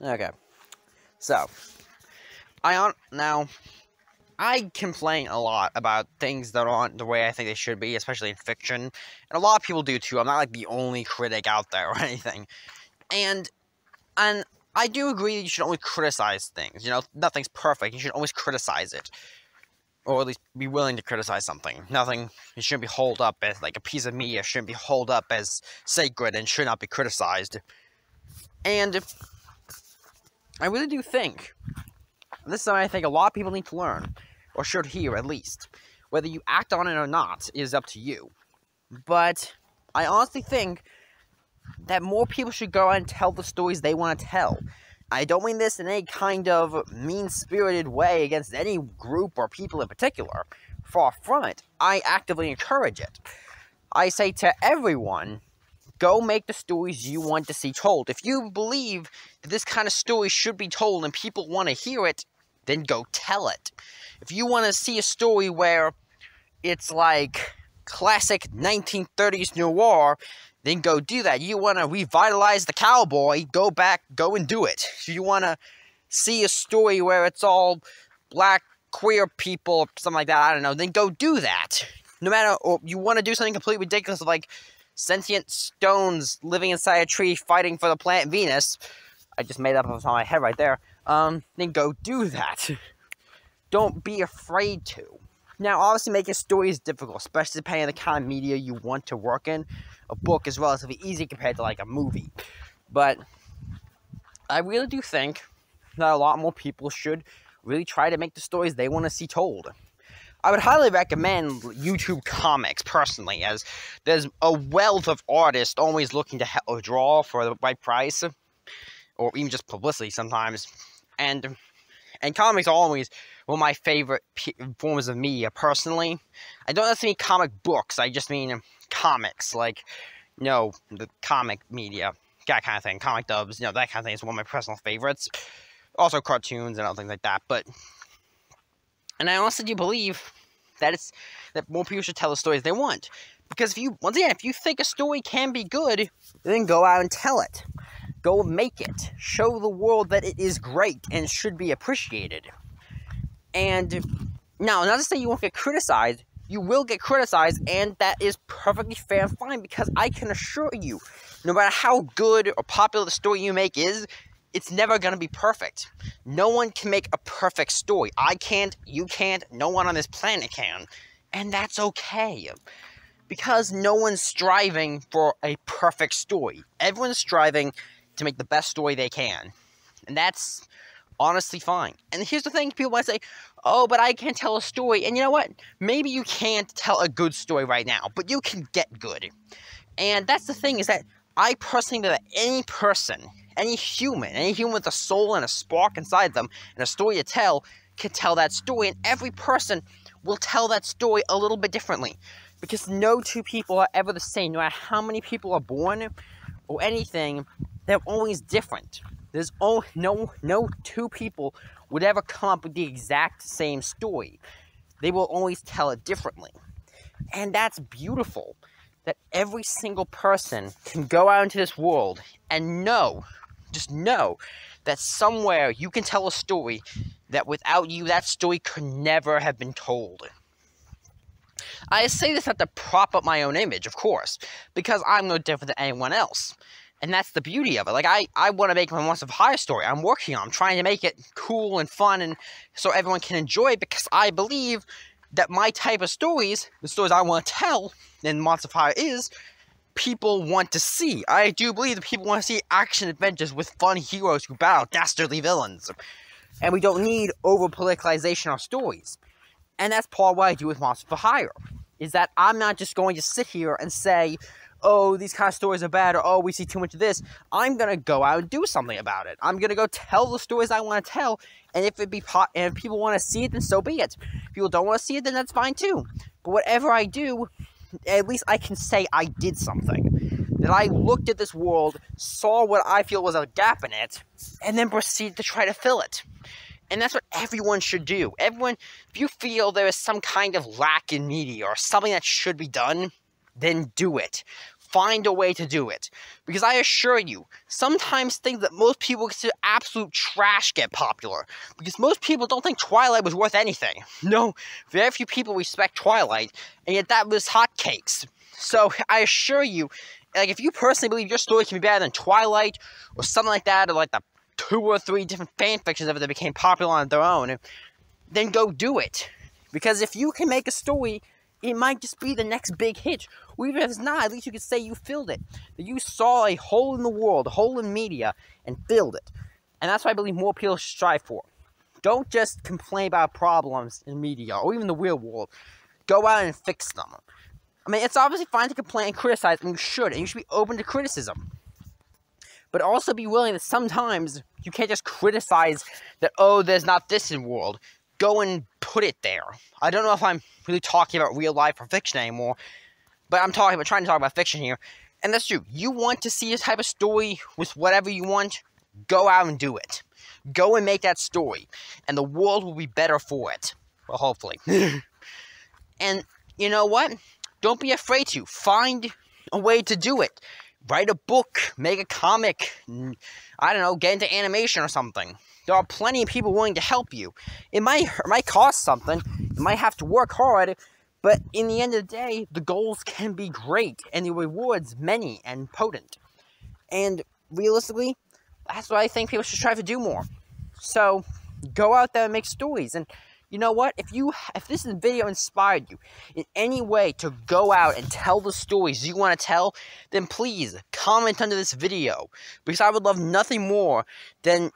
Okay, so I complain a lot about things that aren't the way I think they should be, especially in fiction, and a lot of people do too. I'm not like the only critic out there or anything, and and I do agree that you should always criticize things. You know, nothing's perfect. You should always criticize it, or at least be willing to criticize something. Nothing it shouldn't be held up as like a piece of media shouldn't be held up as sacred and should not be criticized. And I really do think this is something I think a lot of people need to learn, or should hear at least. Whether you act on it or not is up to you. But I honestly think that more people should go out and tell the stories they want to tell. I don't mean this in any kind of mean-spirited way against any group or people in particular. Far from it. I actively encourage it. I say to everyone, go make the stories you want to see told. If you believe that this kind of story should be told and people want to hear it, then go tell it. If you want to see a story where it's like classic 1930s noir, then go do that. You want to revitalize the cowboy, go and do it. If you want to see a story where it's all black, queer people, something like that, I don't know, then go do that. No matter, or you want to do something completely ridiculous like sentient stones living inside a tree fighting for the planet Venus. I just made that up off my head right there. Then go do that. Don't be afraid to. Now, obviously, making stories is difficult, especially depending on the kind of media you want to work in. A book is relatively easy compared to, like, a movie. But I really do think that a lot more people should really try to make the stories they want to see told. I would highly recommend YouTube comics, personally, as there's a wealth of artists always looking to draw for the right price, or even just publicity sometimes. And comics are always one of my favorite forms of media, personally. I don't necessarily mean comic books, I just mean comics, like, the comic media, that kind of thing, comic dubs, that kind of thing is one of my personal favorites. Also cartoons and other things like that, and I honestly do believe that more people should tell the stories they want. Because if you think a story can be good, then go out and tell it. Go make it. Show the world that it is great and should be appreciated. And now, not to say you won't get criticized, you will get criticized, and that is perfectly fair and fine, because I can assure you, no matter how good or popular the story you make is, it's never going to be perfect. No one can make a perfect story. I can't, you can't, no one on this planet can. And that's okay. Because no one's striving for a perfect story. Everyone's striving to make the best story they can. And that's honestly fine. And here's the thing, people might say, oh, but I can't tell a story. And you know what? Maybe you can't tell a good story right now, but you can get good. And that's the thing, is that I personally think that any person, any human with a soul and a spark inside them, and a story to tell, can tell that story, and every person will tell that story a little bit differently. Because no two people are ever the same. No matter how many people are born, or anything, they're always different. There's no two people would ever come up with the exact same story. They will always tell it differently. And that's beautiful. That every single person can go out into this world and just know that somewhere you can tell a story that without you, that story could never have been told. I say this not to prop up my own image, of course, because I'm no different than anyone else. And that's the beauty of it. Like, I want to make my Monsters for Hire story. I'm working on. I'm trying to make it cool and fun, and so everyone can enjoy it, because I believe that my type of stories, the stories I want to tell, and Monsters for Hire is, people want to see. I do believe that people want to see action adventures with fun heroes who battle dastardly villains. And we don't need over-politicalization of stories. And that's part of what I do with Monsters for Hire, is that I'm not just going to sit here and say, oh, these kind of stories are bad, or oh, we see too much of this. I'm going to go out and do something about it. I'm going to go tell the stories I want to tell, and if people want to see it, then so be it. If people don't want to see it, then that's fine too. But whatever I do, at least I can say I did something. That I looked at this world, saw what I feel was a gap in it, and then proceeded to try to fill it. And that's what everyone should do. Everyone, if you feel there is some kind of lack in media or something that should be done, then do it. find a way to do it. Because I assure you, sometimes things that most people consider absolute trash get popular. Because most people don't think Twilight was worth anything. No, very few people respect Twilight, and yet that was hotcakes. So I assure you, like, if you personally believe your story can be better than Twilight, or something like that, or like the 2 or 3 different fan fictions of it that became popular on their own, then go do it. Because if you can make a story, it might just be the next big hit. Or even if it's not, at least you could say you filled it. That you saw a hole in the world, a hole in media, and filled it. And that's what I believe more people should strive for. Don't just complain about problems in media, or even the real world. Go out and fix them. I mean, it's obviously fine to complain and criticize, and you should be open to criticism. But also be willing that sometimes you can't just criticize that, oh, there's not this in the world. Go and put it there. I don't know if I'm really talking about real life or fiction anymore, but I'm trying to talk about fiction here. And that's true. You want to see a type of story with whatever you want, go out and do it. Go and make that story, and the world will be better for it. Well, hopefully. And you know what? Don't be afraid to. Find a way to do it. Write a book, make a comic, I don't know, get into animation or something. There are plenty of people willing to help you. It might cost something, you might have to work hard, but in the end of the day, the goals can be great, and the rewards many and potent. And realistically, that's what I think people should try to do more. So, go out there and make stories, and you know what? If this video inspired you in any way to go out and tell the stories you want to tell, then please comment under this video, because I would love nothing more than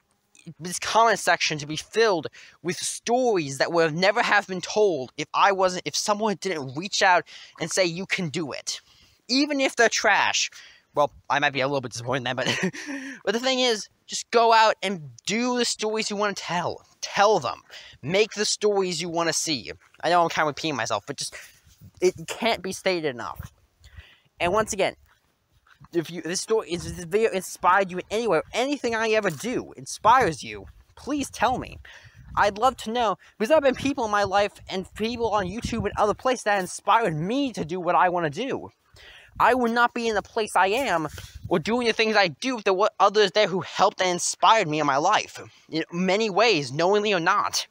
this comment section to be filled with stories that would have never have been told if someone didn't reach out and say you can do it, even if they're trash. Well, I might be a little bit disappointed in that, but but the thing is, just go out and do the stories you want to tell. Tell them. Make the stories you want to see. I know I'm kind of repeating myself, but it can't be stated enough. And once again, if this video inspired you in any way, or anything I ever do inspires you, please tell me. I'd love to know, because there have been people in my life and people on YouTube and other places that inspired me to do what I want to do. I would not be in the place I am, or doing the things I do, if there were others there who helped and inspired me in my life. In many ways, knowingly or not.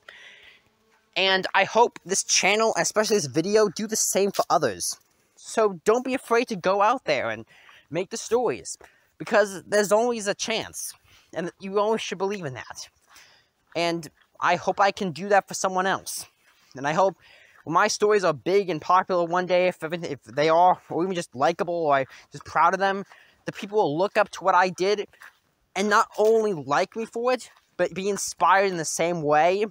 And I hope this channel, especially this video, do the same for others. So don't be afraid to go out there and make the stories. Because there's always a chance. And you always should believe in that. And I hope I can do that for someone else. And I hope when my stories are big and popular one day, if they are, or even just likable, or I'm just proud of them, the people will look up to what I did and not only like me for it, but be inspired in the same way,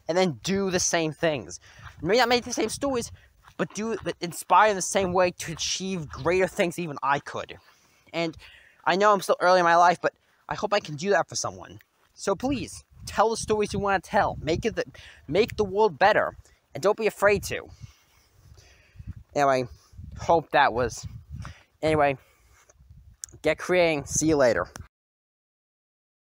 and then do the same things. Maybe not make the same stories, but inspire in the same way to achieve greater things than even I could. And I know I'm still early in my life, but I hope I can do that for someone. So please, tell the stories you want to tell. Make the world better. And don't be afraid to. Anyway, hope that was... Anyway, get creating. See you later.